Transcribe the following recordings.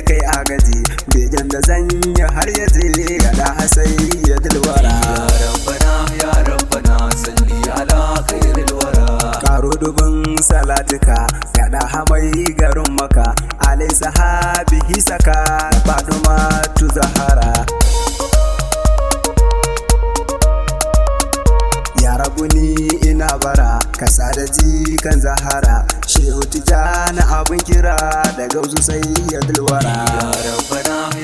kai agaji begen da zan yi har ya je ya da sayyadul wara. Ya rabbana salli ala khairil wara. Karo dubin salatika ya da hamai garin maka alai sahabihi saka Faduma tu Zahara. Ya rabu ni ina bara kasa da jikan Zahara Shehu Tijjani abin kira da gausu sayyadul wara.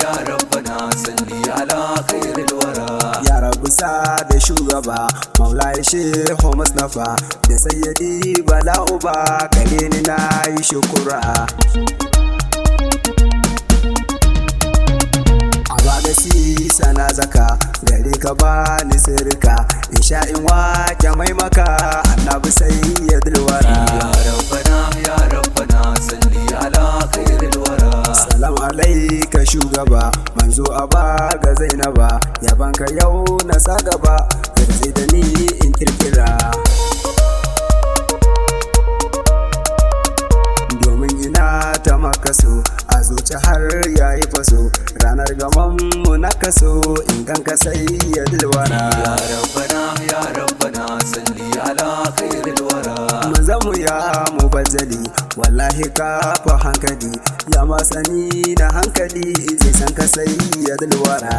Ya rabbana salli ala khairil wara. Ya rabu sa da shugaba Maulaya Shehu Mustafa da sayyadi Bala'uba gare ni na yi shukura. Da sisa na zaka gare ka ba ni sirka in sha in wake mai maka annabi sayyadul wara. Ya rabbana salli ala khairil wara. Salam alaika shugaba manzo aba ga Zainaba yabanka yau na sa gaba garze da ni in kirkira domin ina ta makaso a zuci har yayi faso ranar gaman mu na kaso in ganka sayyadul wara. Ya rabbana salli ala khairil wara. Mazamu ya mubazzali wallahi ka fa hankali ya masani na hankali zai san ka sayyadul wara.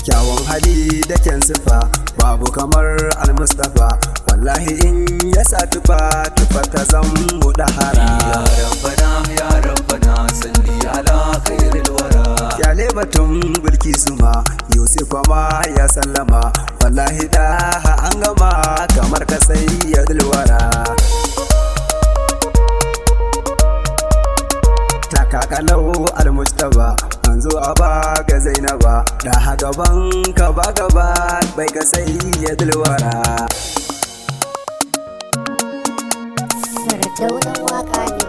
Kyawun hali da kyan sifa babu kamar al-Mustafa wallahi in ya sa tufa ta zan mu dahara. Ya rabbana salli ala khairil wara. Kyale batun bulki suma Yusufa ma ya sallama wallahi da an gama kamar ka sayyadul wara. Takakalau al-Mustafa manzo aba ga Zainaba da gaban ka ba gaba bai ka sayyadul wara. Sardaunan waka ne.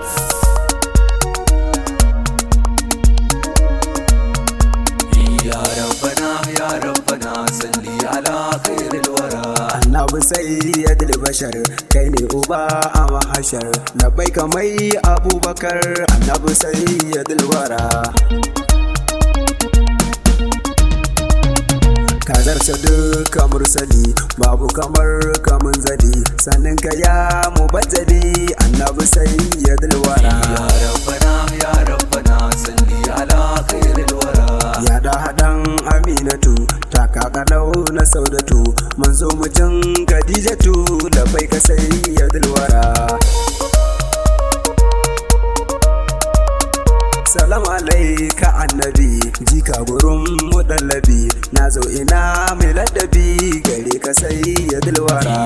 Ya rabbana salli ala khairil wara. Annabi sayyadul bashar kai ne uba a mahashar labbaika mai Abubakar annabi sayyadul wara. Ka zarce duka mursali babu kamar kamun zali sannan ka ya mubazzali annabi sayyadul wara. Ya rabbana salli ala khairil wara. Ya da hadan Aminatu ta kakalau na Saudatu manzo mutum Khadijatu labai ka sayyadul wara. Salam alaika annabi jika gurin mudallabi na zo ina mai ladabi gare ka sayyadul wara.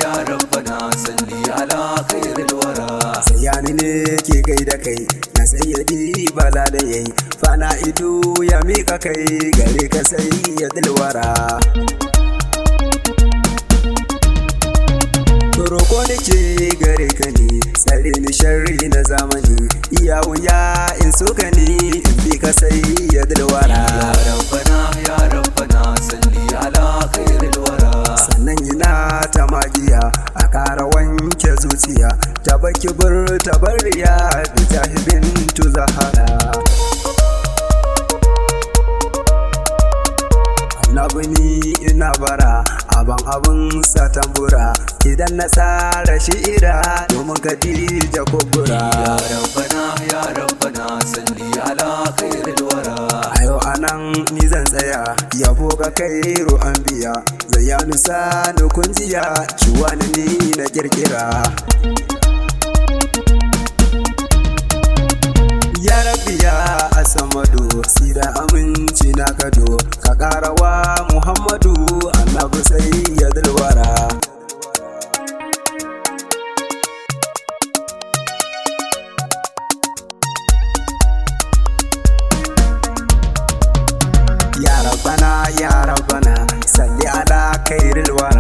Ya rabbana salli ala khairil wara. Zayyani ne ke gaida kai na sayyadi bala da yayi fana ido ya mika kai gare ka sayyadul wara. Roko nake gare ka ne tsare ni sharri na zamani iya wuya in so ka ne in bi ka sayyadul wara. Ya rabbana salli ala khairil wara. Sannan ina ta magiya a kara wanke zuciya ta baki bur ta bariya bi jahibin tu Zahara. Annabi ni ina bara abin sa tambura idan na tsara shi'ira domin Khadija kubura. Ya rabbana salli ala khairil wara. A yau anan ni zan tsaya yabo ga kairu anbiya zayyanu sani kunjiya ciwani ni na kirkira. Ya rabbi ya asamadu sida aminci na kado ka karawa Muhammadu annabi sayyadul wara. Ya rabbana salli ala khairil wara.